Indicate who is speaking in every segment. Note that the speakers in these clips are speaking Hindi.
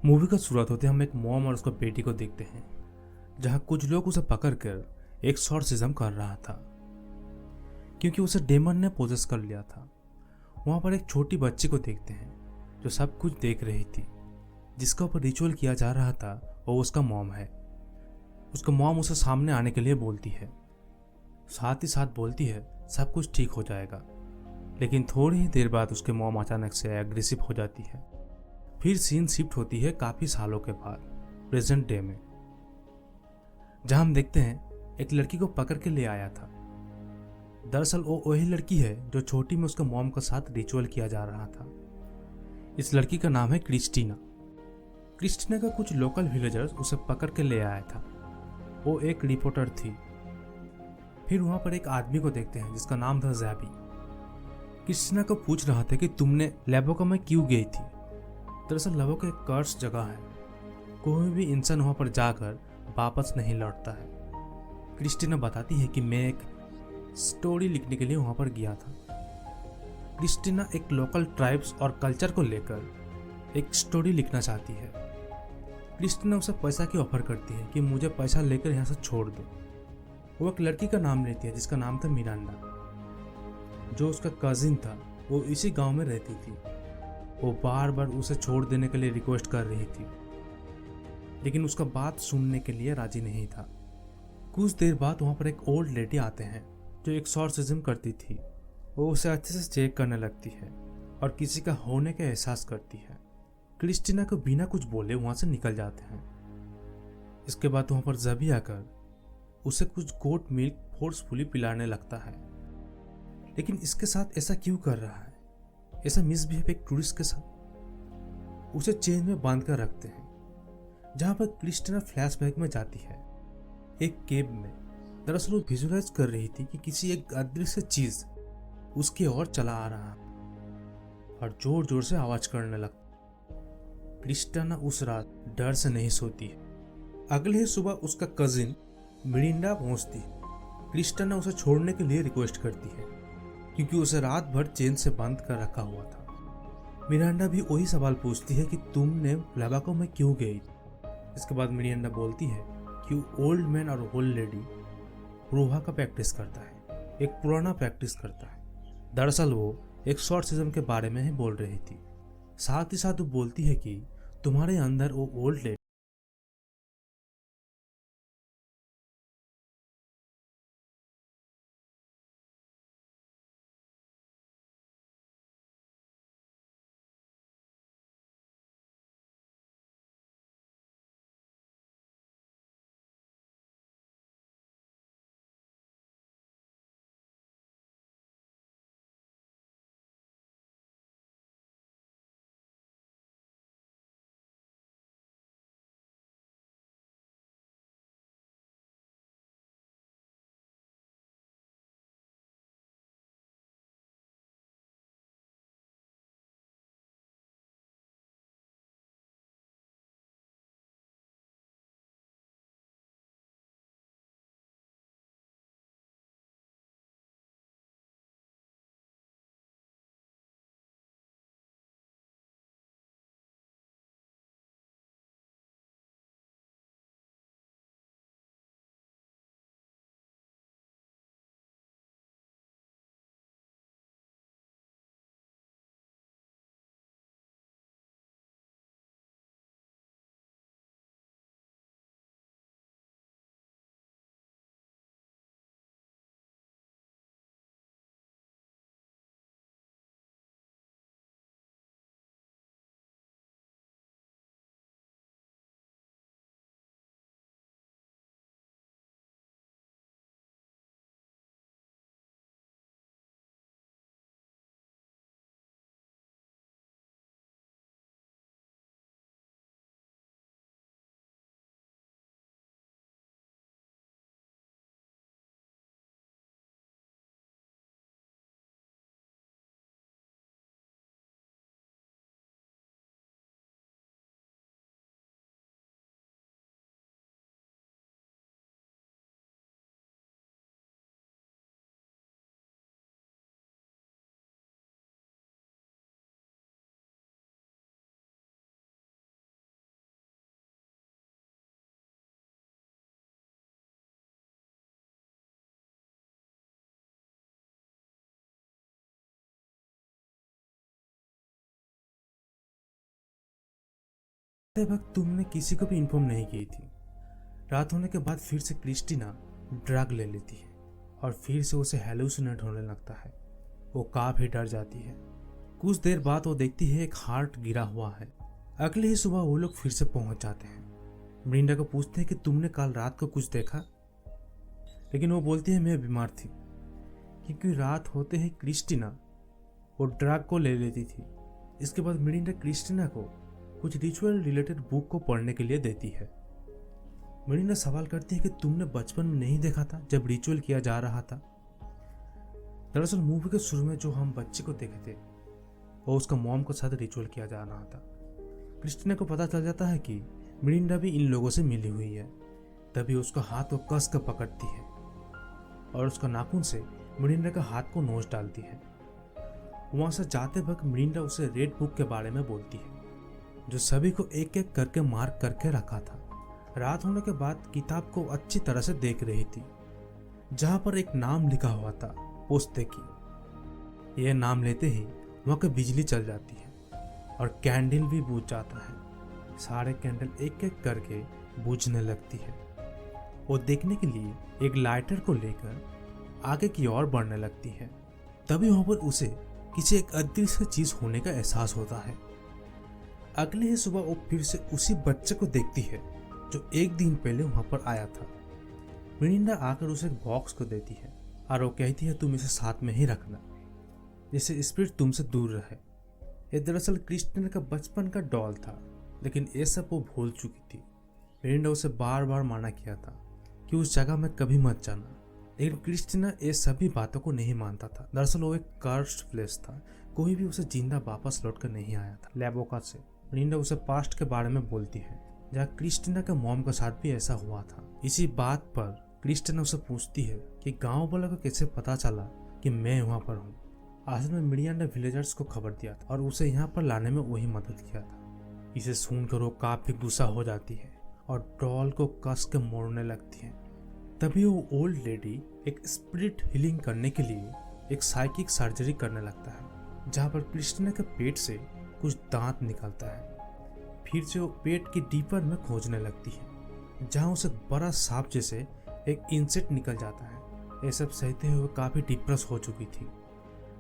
Speaker 1: मूवी का शुरुआत होते हम एक मॉम और उसका बेटी को देखते हैं, जहां कुछ लोग उसे पकड़कर एक्सॉर्सिज्म कर रहा था क्योंकि उसे डेमन ने पोजेस कर लिया था। वहां पर एक छोटी बच्ची को देखते हैं जो सब कुछ देख रही थी, जिसका ऊपर रिचुअल किया जा रहा था। वो उसका मॉम है। उसका मॉम उसे सामने आने के लिए बोलती है, साथ ही साथ बोलती है सब कुछ ठीक हो जाएगा। लेकिन थोड़ी ही देर बाद उसके मॉम अचानक से एग्रेसिव हो जाती है। फिर सीन शिफ्ट होती है काफी सालों के बाद प्रेजेंट डे में, जहां हम देखते हैं एक लड़की को पकड़ के ले आया था। दरअसल वो वही लड़की है जो छोटी में उसके मॉम के साथ रिचुअल किया जा रहा था। इस लड़की का नाम है क्रिस्टीना। क्रिस्टीना का कुछ लोकल विलेजर्स उसे पकड़ के ले आया था। वो एक रिपोर्टर थी। फिर वहां पर एक आदमी को देखते हैं जिसका नाम था जैबी। क्रिस्टीना को पूछ रहा था कि तुमने लेबोका में क्यों गई थी। दरअसल लेबोका एक कर्स जगह है, कोई भी इंसान वहां पर जाकर वापस नहीं लौटता है। क्रिस्टीना बताती है कि मैं एक स्टोरी लिखने के लिए वहां पर गया था। क्रिस्टीना एक लोकल ट्राइब्स और कल्चर को लेकर एक स्टोरी लिखना चाहती है। क्रिस्टीना उसे पैसा की ऑफर करती है कि मुझे पैसा लेकर यहाँ से छोड़ दो। वो एक लड़की का नाम लेती है जिसका नाम था मिरांडा, जो उसका कजिन था। वो इसी गांव में रहती थी। वो बार बार उसे छोड़ देने के लिए रिक्वेस्ट कर रही थी, लेकिन उसका बात सुनने के लिए राजी नहीं था। कुछ देर बाद वहां पर एक ओल्ड लेडी आते हैं जो एक्सॉर्सिज्म करती थी। वो उसे अच्छे से चेक करने लगती है और किसी का होने का एहसास करती है। क्रिस्टीना को बिना कुछ बोले वहां से निकल जाते हैं। इसके बाद वहां पर जबी आकर उसे कुछ गोट मिल्क फोर्सफुली पिलाने लगता है। लेकिन इसके साथ ऐसा क्यों कर रहा है? ऐसा मिसबिहेव एक टूरिस्ट के साथ। उसे चेन में बांध कर रखते हैं, जहां पर क्रिस्टीना फ्लैशबैक में जाती है एक केव में। दरअसल वो विजुअलाइज कर रही थी कि किसी एक अदृश्य चीज उसकी ओर चला आ रहा और जोर जोर से आवाज करने लगता। क्रिस्टीना उस रात डर से नहीं सोती है। अगले ही सुबह उसका कजिन मिरिंडा पहुंचती है। क्रिस्टीना उसे छोड़ने के लिए रिक्वेस्ट करती है क्योंकि उसे रात भर चेन से बंद कर रखा हुआ था। मिरांडा भी वही सवाल पूछती है कि तुमने लेबाको में क्यों गई। इसके बाद मिरांडा बोलती है कि ओल्ड मैन और ओल्ड लेडी रोहा का प्रैक्टिस करता है, एक पुराना प्रैक्टिस करता है। दरअसल वो एक्सॉर्सिज्म के बारे में ही बोल रही थी। साथ ही साथ वो बोलती है कि तुम्हारे अंदर वो ओल्ड लेडी जागते वक्त तुमने किसी को भी इन्फॉर्म नहीं की थी। रात होने के बाद फिर से क्रिस्टीना ड्रग ले लेती है और फिर से उसे हेलुसिनेट होने लगता है। वो काफी डर जाती है। कुछ देर बाद वो देखती है एक हार्ट गिरा हुआ है। अगले ही सुबह वो लोग फिर से पहुंच जाते हैं। मिरिंडा को पूछते हैं कि तुमने कल रात को कुछ देखा, लेकिन वो बोलती है मैं बीमार थी, क्योंकि रात होते ही क्रिस्टीना वो ड्रग को ले लेती थी। इसके बाद मिरिंडा क्रिस्टीना को कुछ रिचुअल रिलेटेड बुक को पढ़ने के लिए देती है। मिरिंडा सवाल करती है कि तुमने बचपन में नहीं देखा था जब रिचुअल किया जा रहा था। दरअसल मूवी के शुरू में जो हम बच्चे को देखे थे वो उसका मॉम के साथ रिचुअल किया जा रहा था। क्रिस्टीना को पता चल जाता है कि मिरिंडा भी इन लोगों से मिली हुई है। तभी उसका हाथ वो कस कर पकड़ती है और उसका नाखून से मिरिंडा का हाथ को नोच डालती है। वहां से जाते वक्त मिरिंडा उसे रेड बुक के बारे में बोलती है, जो सभी को एक एक करके मार्क करके रखा था। रात होने के बाद किताब को अच्छी तरह से देख रही थी, जहां पर एक नाम लिखा हुआ था, पोस्ते की। यह नाम लेते ही वहां की बिजली चल जाती है और कैंडल भी बुझ जाता है। सारे कैंडल एक एक करके बुझने लगती है। वो देखने के लिए एक लाइटर को लेकर आगे की ओर बढ़ने लगती है। तभी वहां पर उसे किसी एक अदृश्य चीज होने का एहसास होता है। अगले ही सुबह वो फिर से उसी बच्चे को देखती है जो एक दिन पहले वहां पर आया था। मिरिंडा आकर उसे एक बॉक्स को देती है और वो कहती है तुम इसे साथ में ही रखना, जिससे स्पिरिट तुमसे दूर रहे। ये दरअसल क्रिस्टीना का बचपन का डॉल था, लेकिन ये सब वो भूल चुकी थी। मिरिंडा उसे बार बार माना किया था कि उस जगह में कभी मत जाना, लेकिन क्रिस्टीना ये सभी बातों को नहीं मानता था। दरअसल वो एक कर्स्ड प्लेस था, कोई भी उसे जिंदा वापस लौट कर नहीं आया था। लैबोका से मिरिंडा उसे पास्ट के बारे में बोलती है, जहाँ क्रिस्टीना के मॉम के साथ भी ऐसा हुआ था। इसी बात पर क्रिस्टीना उसे पूछती है कि गांव वालों को कैसे पता चला कि मैं वहां पर हूँ। असल में मिरिंडा ने विलेजर्स को खबर दिया था और उसे यहाँ पर लाने में वही मदद किया था। इसे सुनकर वो काफी गुस्सा हो जाती है और डॉल को कस के मोड़ने लगती है। तभी वो ओल्ड लेडी एक स्पिरिट हीलिंग करने के लिए एक साइकिक सर्जरी करने लगता है, जहाँ पर क्रिस्टीना के पेट से कुछ दांत निकलता है। फिर से वो पेट की डीपर में खोजने लगती है, जहाँ उसे बड़ा सांप जैसे एक इंसेक्ट निकल जाता है। ये सब सहते हुए काफी डिप्रेस हो चुकी थी।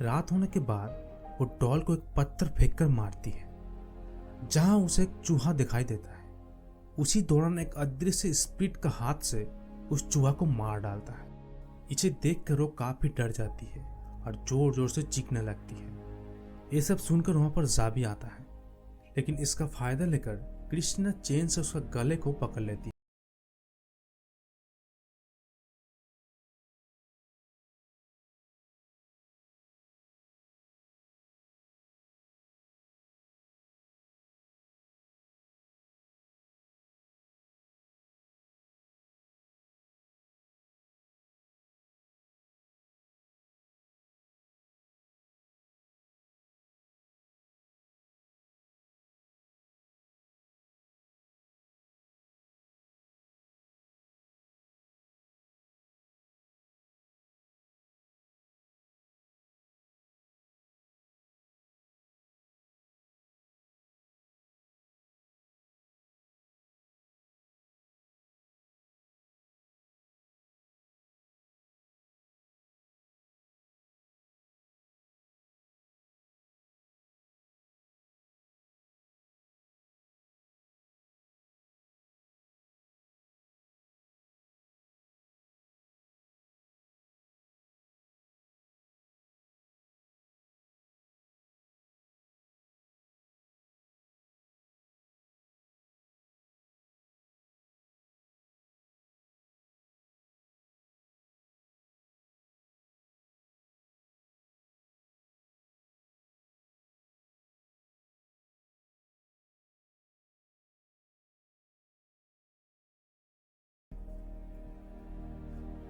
Speaker 1: रात होने के बाद वो डॉल को एक पत्थर फेंक कर मारती है, जहाँ उसे एक चूहा दिखाई देता है। उसी दौरान एक अदृश्य स्पिरिट का हाथ से उस चूहा को मार डालता है। इसे देखकर वो काफी डर जाती है और जोर जोर से चीखने लगती है। ये सब सुनकर वहां पर जाबी आता है, लेकिन इसका फायदा लेकर क्रिस्टीना चेन से उसका गले को पकड़ लेती है।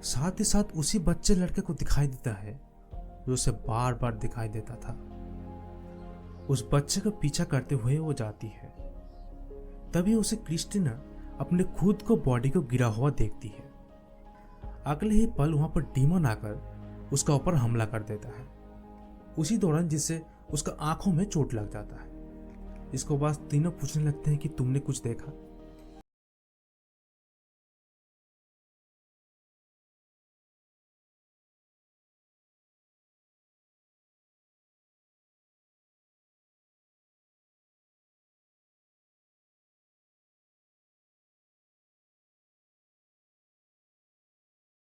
Speaker 1: साथ ही साथ उसी बच्चे लड़के को दिखाई देता है जो उसे बार बार दिखाई देता था। उस बच्चे का पीछा करते हुए वो जाती है। तभी उसे क्रिस्टीना अपने खुद को बॉडी को गिरा हुआ देखती है। अगले ही पल वहां पर डीमन आकर उसका ऊपर हमला कर देता है, उसी दौरान जिससे उसका आंखों में चोट लग जाता है। इसको बाद तीनों पूछने लगते हैं कि तुमने कुछ देखा।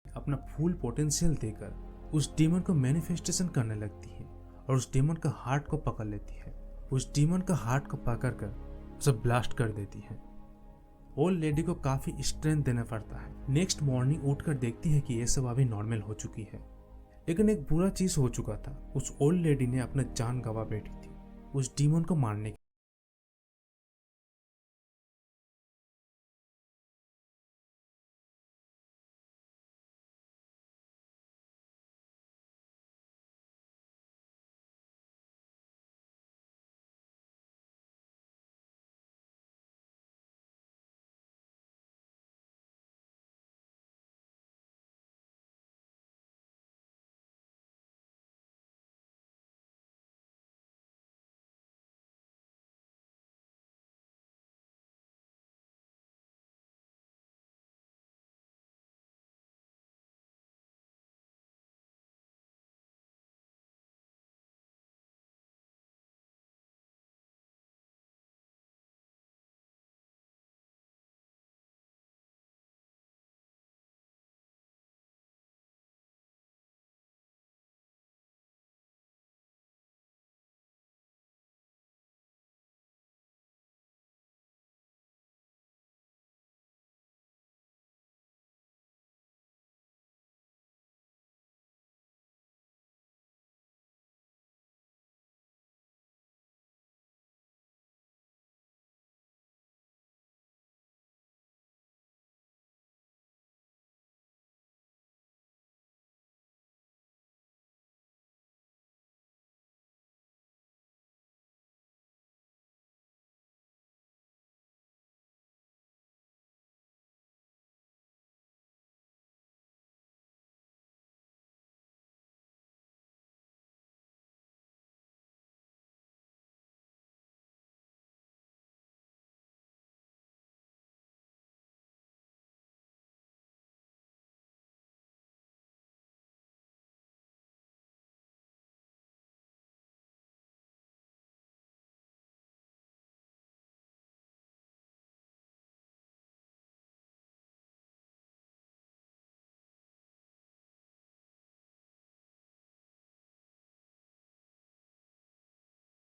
Speaker 1: अपना फुल पोटेंशियल देकर उस डीमन को मैनिफेस्टेशन करने लगती है और उस डीमन का हार्ट को पकड़ लेती है। उस डीमन का हार्ट को पकड़कर उसे ब्लास्ट कर देती है। ओल्ड लेडी को काफी स्ट्रेंथ देना पड़ता है। नेक्स्ट मॉर्निंग उठकर देखती है कि ये सब अभी नॉर्मल हो चुकी है, लेकिन एक बुरा चीज हो चुका था। उस ओल्ड लेडी ने अपना जान गंवा बैठी थी उस डीमन को मारने की।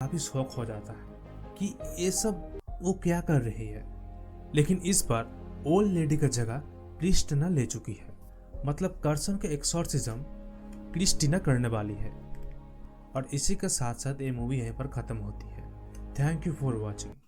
Speaker 1: काफी शौक हो जाता है कि ये सब वो क्या कर रही है। लेकिन इस बार ओल्ड लेडी का जगह क्रिस्टिना ले चुकी है। मतलब कर्सन का एक्सोर्सिज्म क्रिस्टिना करने वाली है। और इसी के साथ साथ ये मूवी यहीं पर खत्म होती है। Thank you for watching.